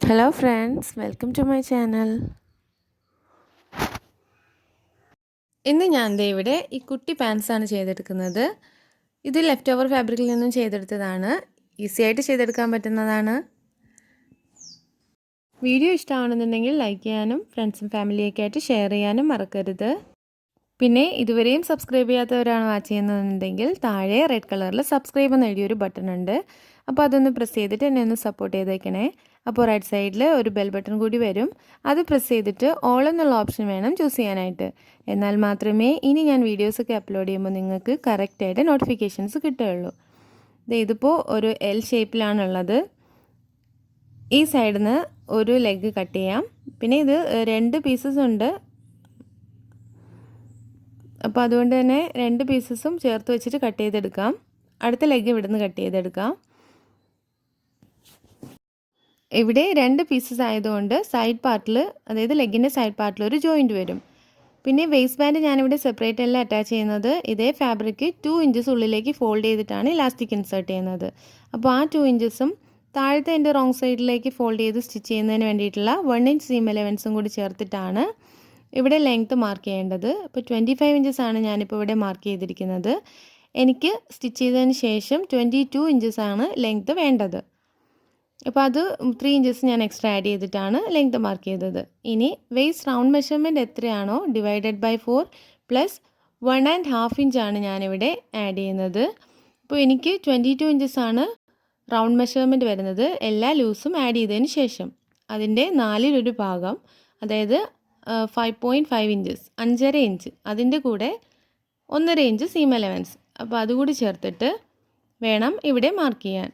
Hello friends, welcome to my channel. ഇന്ന് ഞാൻ ഇവിടെ ഈ കുട്ടി പാൻസ് ആണ് ചെയ്തെടുക്കുന്നത്. ഇത് ലെഫ്റ്റ് ഓവർ ഫാബ്രിക്കിൽ നിന്നും ചെയ്തെടുത്തതാണ്. ഈസി ആയിട്ട് ചെയ്തെടുക്കാൻ പറ്റുന്നതാണ്. വീഡിയോ ഇഷ്ടമാണെന്നുണ്ടെങ്കിൽ ലൈക്ക് ചെയ്യാനും ഫ്രണ്ട്സും ഫാമിലിയൊക്കെ ആയിട്ട് ഷെയർ ചെയ്യാനും മറക്കരുത്. പിന്നെ ഇതുവരെയും സബ്സ്ക്രൈബ് ചെയ്യാത്തവരാണ് വാച്ച് ചെയ്യുന്നതെന്നുണ്ടെങ്കിൽ താഴെ റെഡ് കളറിൽ സബ്സ്ക്രൈബ് എന്ന് എഴുതിയൊരു ബട്ടൺ ഉണ്ട്. അപ്പോൾ അതൊന്ന് പ്രസ് ചെയ്തിട്ട് എന്നെ ഒന്ന് സപ്പോർട്ട് ചെയ്തേക്കണേ. അപ്പോൾ റൈറ്റ് സൈഡിൽ ഒരു ബെൽ ബട്ടൺ കൂടി വരും. അത് പ്രസ് ചെയ്തിട്ട് ഓൾ എന്നുള്ള ഓപ്ഷൻ വേണം ചൂസ് ചെയ്യാനായിട്ട്. എന്നാൽ മാത്രമേ ഇനി ഞാൻ വീഡിയോസൊക്കെ അപ്ലോഡ് ചെയ്യുമ്പോൾ നിങ്ങൾക്ക് കറക്റ്റായിട്ട് നോട്ടിഫിക്കേഷൻസ് കിട്ടുകയുള്ളൂ. ഇതിപ്പോൾ ഒരു എൽ ഷേപ്പിലാണുള്ളത്. ഈ സൈഡിൽ നിന്ന് ഒരു ലെഗ് കട്ട് ചെയ്യാം. പിന്നെ ഇത് 2 പീസസ് ഉണ്ട്. അപ്പോൾ അതുകൊണ്ട് തന്നെ 2 പീസസും ചേർത്ത് വെച്ചിട്ട് കട്ട് ചെയ്തെടുക്കാം. അടുത്ത ലെഗ് ഇവിടുന്ന് കട്ട് ചെയ്തെടുക്കാം. ഇവിടെ 2 പീസസ് ആയതുകൊണ്ട് സൈഡ് പാർട്ടിൽ, അതായത് ലെഗിൻ്റെ സൈഡ് പാർട്ടിൽ ഒരു ജോയിൻറ്റ് വരും. പിന്നെ വേസ്റ്റ് ബാൻഡ് ഞാനിവിടെ സെപ്പറേറ്റ് അല്ല അറ്റാച്ച് ചെയ്യുന്നത്. ഇതേ ഫാബ്രിക് 2 ഇഞ്ചസ് ഉള്ളിലേക്ക് ഫോൾഡ് ചെയ്തിട്ടാണ് ഇലാസ്റ്റിക് ഇൻസേർട്ട് ചെയ്യുന്നത്. അപ്പോൾ ആ 2 ഇഞ്ചസും താഴത്തെ എൻ്റെ റോങ് സൈഡിലേക്ക് ഫോൾഡ് ചെയ്ത് സ്റ്റിച്ച് ചെയ്യുന്നതിന് വേണ്ടിയിട്ടുള്ള 1 ഇഞ്ച് സീം അലവൻസും കൂടി ചേർത്തിട്ടാണ് ഇവിടെ ലെങ്ത്ത് മാർക്ക് ചെയ്യേണ്ടത്. അപ്പോൾ 25 ഇഞ്ചസ് ആണ് ഞാനിപ്പോൾ ഇവിടെ മാർക്ക് ചെയ്തിരിക്കുന്നത്. എനിക്ക് സ്റ്റിച്ച് ചെയ്തതിന് ശേഷം 22 ഇഞ്ചസ് ആണ് ലെങ്ത്ത് വേണ്ടത്. അപ്പോൾ അത് 3 ഇഞ്ചസ് ഞാൻ എക്സ്ട്രാ ആഡ് ചെയ്തിട്ടാണ് ലെങ്ത്ത് മാർക്ക് ചെയ്തത്. ഇനി വേസ്റ്റ് റൗണ്ട് മെഷർമെൻറ്റ് എത്രയാണോ ഡിവൈഡഡ് ബൈ 4 പ്ലസ് 1.5 ഇഞ്ചാണ് ഞാനിവിടെ ആഡ് ചെയ്യുന്നത്. അപ്പോൾ എനിക്ക് 22 ഇഞ്ചസ് ആണ് റൗണ്ട് മെഷർമെൻറ്റ് വരുന്നത്, എല്ലാ ലൂസും ആഡ് ചെയ്തതിന് ശേഷം. അതിൻ്റെ 4/1 ഭാഗം, അതായത് 5.5 ഇഞ്ചസ്, 5.5 ഇഞ്ച്, അതിൻ്റെ കൂടെ 1.5 ഇഞ്ച് സീം അലവൻസ്. അപ്പോൾ അതുകൂടി ചേർത്തിട്ട് വേണം ഇവിടെ മാർക്ക് ചെയ്യാൻ.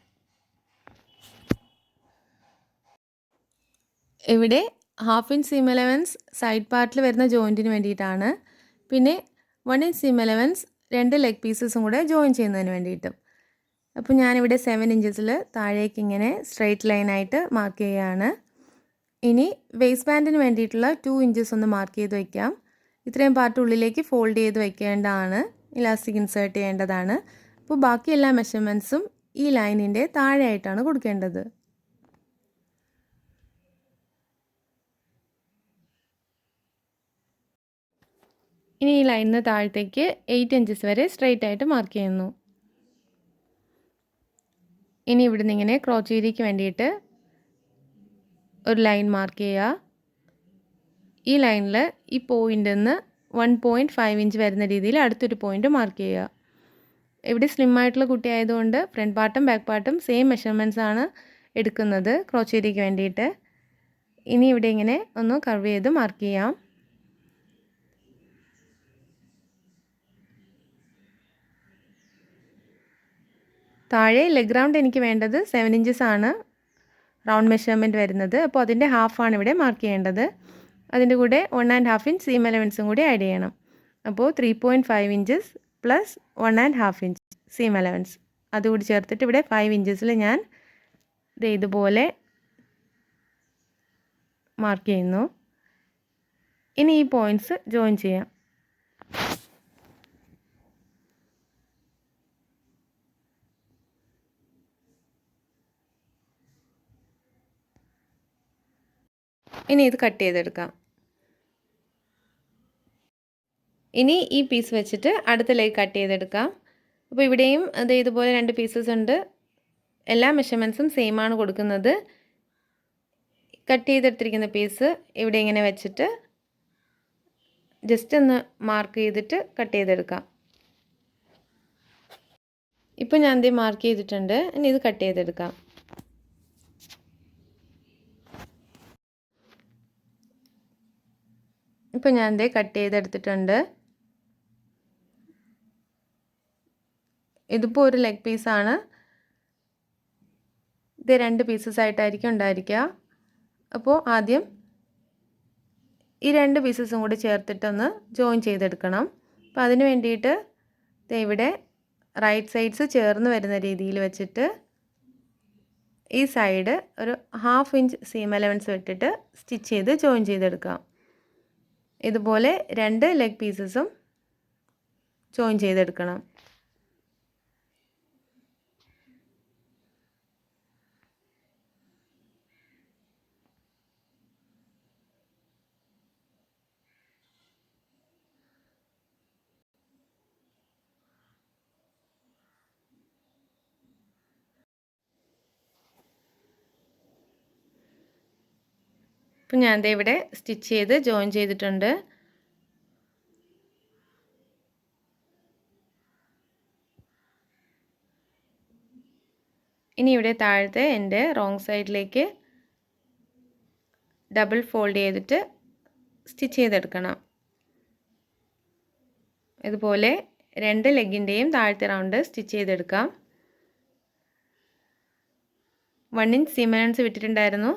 ഇവിടെ 1/2 ഇഞ്ച് സീം അലവൻസ് സൈഡ് പാർട്ടിൽ വരുന്ന ജോയിൻറ്റിന് വേണ്ടിയിട്ടാണ്. പിന്നെ 1 ഇഞ്ച് സീം അലവൻസ് 2 ലെഗ് പീസസും കൂടെ ജോയിൻ ചെയ്യുന്നതിന് വേണ്ടിയിട്ടും. അപ്പോൾ ഞാനിവിടെ 7 ഇഞ്ചസിൽ താഴേക്ക് ഇങ്ങനെ സ്ട്രെയിറ്റ് ലൈനായിട്ട് മാർക്ക് ചെയ്യുകയാണ്. ഇനി വേസ്റ്റ് ബാൻഡിന് വേണ്ടിയിട്ടുള്ള 2 ഇഞ്ചസ് ഒന്ന് മാർക്ക് ചെയ്ത് വയ്ക്കാം. ഇത്രയും പാർട്ട് ഉള്ളിലേക്ക് ഫോൾഡ് ചെയ്ത് വയ്ക്കേണ്ടതാണ്, ഇലാസ്റ്റിക് ഇൻസേർട്ട് ചെയ്യേണ്ടതാണ്. അപ്പോൾ ബാക്കി എല്ലാ മെഷർമെൻറ്റ്സും ഈ ലൈനിൻ്റെ താഴെയായിട്ടാണ് കൊടുക്കേണ്ടത്. ഇനി ഈ ലൈനിന് താഴത്തേക്ക് 8 ഇഞ്ചസ് വരെ സ്ട്രെയിറ്റ് ആയിട്ട് മാർക്ക് ചെയ്യുന്നു. ഇനി ഇവിടുന്ന് ഇങ്ങനെ ക്രോച്ച് ഏരിയയ്ക്ക് വേണ്ടിയിട്ട് ഒരു ലൈൻ മാർക്ക് ചെയ്യുക. ഈ ലൈനിൽ ഈ പോയിൻ്റിൽ നിന്ന് 1.5 ഇഞ്ച് വരുന്ന രീതിയിൽ അടുത്തൊരു പോയിൻ്റ് മാർക്ക് ചെയ്യുക. ഇവിടെ സ്ലിം ആയിട്ടുള്ള കുട്ടി ആയതുകൊണ്ട് ഫ്രണ്ട് പാർട്ടും ബാക്ക് പാർട്ടും സെയിം മെഷർമെൻറ്റ്സ് ആണ് എടുക്കുന്നത് ക്രോച്ച് ഏരിയയ്ക്ക് വേണ്ടിയിട്ട്. ഇനി ഇവിടെ ഇങ്ങനെ ഒന്ന് കർവ് ചെയ്ത് മാർക്ക് ചെയ്യാം. താഴെ ലെഗ് റൗണ്ട് എനിക്ക് വേണ്ടത് 7 ഇഞ്ചസ് ആണ് റൗണ്ട് മെഷർമെൻറ്റ് വരുന്നത്. അപ്പോൾ അതിൻ്റെ ഹാഫാണ് ഇവിടെ മാർക്ക് ചെയ്യേണ്ടത്. അതിൻ്റെ കൂടെ 1.5 ഇഞ്ച് സീം അലവൻസും കൂടി ആഡ് ചെയ്യണം. അപ്പോൾ 3.5 inches plus 1.5 inch seam allowance അതുകൂടി ചേർത്തിട്ട് ഇവിടെ 5 ഇഞ്ചസിൽ ഞാൻ ഇതുപോലെ മാർക്ക് ചെയ്യുന്നു. ഇനി ഈ പോയിൻറ്റ്സ് ജോയിൻ ചെയ്യാം. ഇനി ഇത് കട്ട് ചെയ്തെടുക്കാം. ഇനി ഈ പീസ് വെച്ചിട്ട് അടുത്ത ലെഗ് കട്ട് ചെയ്തെടുക്കാം. അപ്പോൾ ഇവിടെയും അത് ഇതുപോലെ 2 പീസസ് ഉണ്ട്. എല്ലാ മെഷർമെൻറ്റ്സും സെയിം ആണ് കൊടുക്കുന്നത്. കട്ട് ചെയ്തെടുത്തിരിക്കുന്ന പീസ് ഇവിടെ ഇങ്ങനെ വെച്ചിട്ട് ജസ്റ്റ് ഒന്ന് മാർക്ക് ചെയ്തിട്ട് കട്ട് ചെയ്തെടുക്കാം. ഇപ്പോൾ ഞാൻ ഇത് മാർക്ക് ചെയ്തിട്ടുണ്ട്. ഇനി ഇത് കട്ട് ചെയ്തെടുക്കാം. ഇപ്പോൾ ഞാൻ ഇത് കട്ട് ചെയ്തെടുത്തിട്ടുണ്ട്. ഇതിപ്പോൾ ഒരു ലെഗ് പീസാണ്. ഇത് 2 പീസസ് ആയിട്ടായിരിക്കും ഉണ്ടായിരിക്കുക. അപ്പോൾ ആദ്യം ഈ 2 പീസസും കൂടി ചേർത്തിട്ടൊന്ന് ജോയിൻ ചെയ്തെടുക്കണം. അപ്പോൾ അതിന് വേണ്ടിയിട്ട് ഇവിടെ റൈറ്റ് സൈഡ്സ് ചേർന്ന് വരുന്ന രീതിയിൽ വെച്ചിട്ട് ഈ സൈഡ് ഒരു 1/2 ഇഞ്ച് സീം അലവൻസ് ഇട്ടിട്ട് സ്റ്റിച്ച് ചെയ്ത് ജോയിൻ ചെയ്തെടുക്കാം. ഇതുപോലെ 2 ലെഗ് പീസസും ജോയിൻ ചെയ്തെടുക്കണം. അപ്പോൾ ഞാൻ ദേ ഇവിടെ സ്റ്റിച്ച് ചെയ്ത് ജോയിൻ ചെയ്തിട്ടുണ്ട്. ഇനി ഇവിടെ താഴത്തെ എൻ്റെ റോങ് സൈഡിലേക്ക് ഡബിൾ ഫോൾഡ് ചെയ്തിട്ട് സ്റ്റിച്ച് ചെയ്തെടുക്കണം. ഇതുപോലെ രണ്ട് ലെഗിൻ്റെയും താഴത്തെ റൗണ്ട് സ്റ്റിച്ച് ചെയ്തെടുക്കാം. 1 ഇഞ്ച് സീം അലവൻസ് വിട്ടിട്ടുണ്ടായിരുന്നു.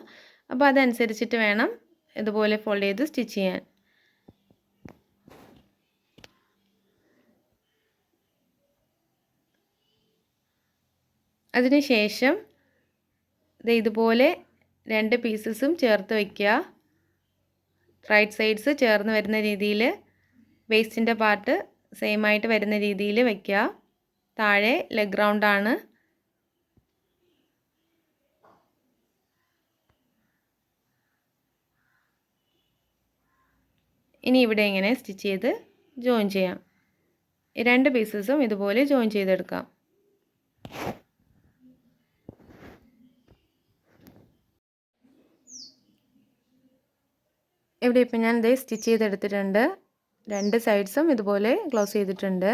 അപ്പോൾ അതനുസരിച്ചിട്ട് വേണം ഇതുപോലെ ഫോൾഡ് ചെയ്ത് സ്റ്റിച്ച് ചെയ്യാൻ. അതിനുശേഷം ഇതുപോലെ രണ്ട് പീസസും ചേർത്ത് വയ്ക്കുക. റൈറ്റ് സൈഡ്സ് ചേർന്ന് വരുന്ന രീതിയിൽ വേസ്റ്റിൻ്റെ പാർട്ട് സെയിം ആയിട്ട് വരുന്ന രീതിയിൽ വയ്ക്കുക. താഴെ ലെഗ് റൗണ്ടാണ്. ഇനി ഇവിടെ ഇങ്ങനെ സ്റ്റിച്ച് ചെയ്ത് ജോയിൻ ചെയ്യാം. ഈ രണ്ട് പീസസും ഇതുപോലെ ജോയിൻ ചെയ്തെടുക്കാം. ഇവിടെ ഇപ്പോൾ ഞാൻ ഇത് സ്റ്റിച്ച് ചെയ്തെടുത്തിട്ടുണ്ട്. രണ്ട് സൈഡ്സും ഇതുപോലെ ക്ലോസ് ചെയ്തിട്ടുണ്ട്.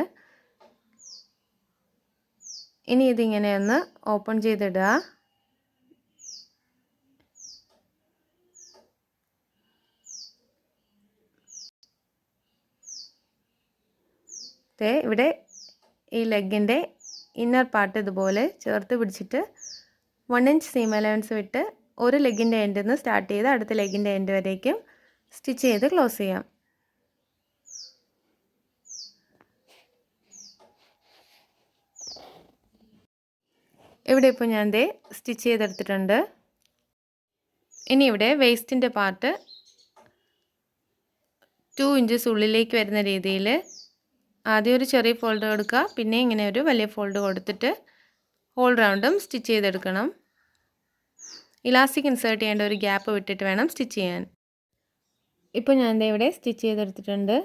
ഇനി ഇതിങ്ങനെ ഒന്ന് ഓപ്പൺ ചെയ്തിടുക. ഇവിടെ ഈ ലെഗിൻ്റെ ഇന്നർ പാർട്ട് ഇതുപോലെ ചേർത്ത് പിടിച്ചിട്ട് 1 ഇഞ്ച് സീം അലവൻസ് വിട്ട് ഒരു ലെഗിൻ്റെ എൻഡിൽ നിന്ന് സ്റ്റാർട്ട് ചെയ്ത് അടുത്ത ലെഗിൻ്റെ എൻഡ് വരേക്കും സ്റ്റിച്ച് ചെയ്ത് ക്ലോസ് ചെയ്യാം. ഇവിടെ ഇപ്പോൾ ഞാൻ ദേ സ്റ്റിച്ച് ചെയ്തെടുത്തിട്ടുണ്ട്. ഇനി ഇവിടെ വേസ്റ്റിൻ്റെ പാർട്ട് 2 ഇഞ്ചസ് ഉള്ളിലേക്ക് വരുന്ന രീതിയിൽ ആദ്യം ഒരു ചെറിയ ഫോൾഡ് കൊടുക്കുക, പിന്നെ ഇങ്ങനെ ഒരു വലിയ ഫോൾഡ് കൊടുത്തിട്ട് ഹോൾ റൗണ്ടും സ്റ്റിച്ച് ചെയ്തെടുക്കണം. ഇലാസ്റ്റിക് ഇൻസേർട്ട് ചെയ്യേണ്ട ഒരു ഗ്യാപ്പ് വിട്ടിട്ട് വേണം സ്റ്റിച്ച് ചെയ്യാൻ. ഇപ്പോൾ ഞാൻ ഇവിടെ സ്റ്റിച്ച് ചെയ്തെടുത്തിട്ടുണ്ട്.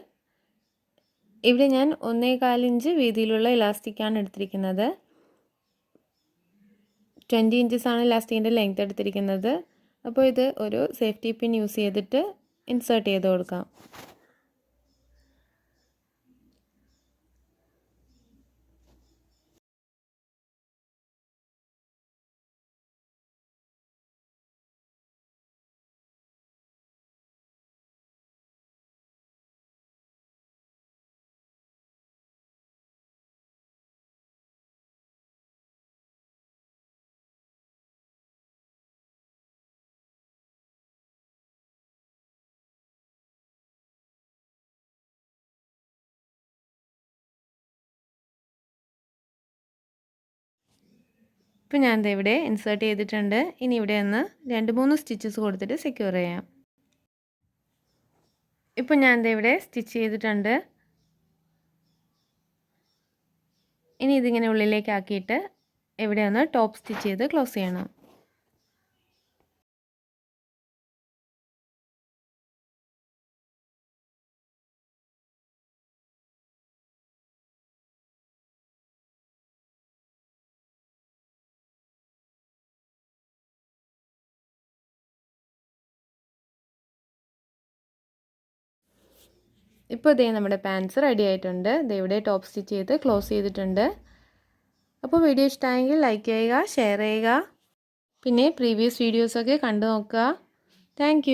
ഇവിടെ ഞാൻ 1.25 ഇഞ്ച് വീതിയിലുള്ള ഇലാസ്റ്റിക്കാണ് എടുത്തിരിക്കുന്നത്. 20 ഇഞ്ചസാണ് ഇലാസ്റ്റിക്കിൻ്റെ ലെങ്ത് എടുത്തിരിക്കുന്നത്. അപ്പോൾ ഇത് ഒരു സേഫ്റ്റി പിൻ യൂസ് ചെയ്തിട്ട് ഇൻസേർട്ട് ചെയ്ത് കൊടുക്കാം. ഇപ്പോൾ ഞാൻ ഇവിടെ ഇൻസേർട്ട് ചെയ്തിട്ടുണ്ട്. ഇനി ഇവിടെ ഒന്ന് 2-3 സ്റ്റിച്ചസ് കൊടുത്തിട്ട് സെക്യൂർ ചെയ്യാം. ഇപ്പോൾ ഞാൻ ഇവിടെ സ്റ്റിച്ച് ചെയ്തിട്ടുണ്ട്. ഇനി ഇതിങ്ങനെ ഉള്ളിലേക്ക് ആക്കിയിട്ട് ഇവിടെ ഒന്ന് ടോപ്പ് സ്റ്റിച്ച് ചെയ്ത് ക്ലോസ് ചെയ്യണം. ഇപ്പോൾ ഇതേ നമ്മുടെ പാൻറ്റ്സ് റെഡി ആയിട്ടുണ്ട്. ഇവിടെ ടോപ്പ് സ്റ്റിച്ച് ചെയ്ത് ക്ലോസ് ചെയ്തിട്ടുണ്ട്. അപ്പോൾ വീഡിയോ ഇഷ്ടമായെങ്കിൽ ലൈക്ക് ചെയ്യുക, ഷെയർ ചെയ്യുക. പിന്നെ പ്രീവിയസ് വീഡിയോസൊക്കെ കണ്ടു നോക്കുക. താങ്ക്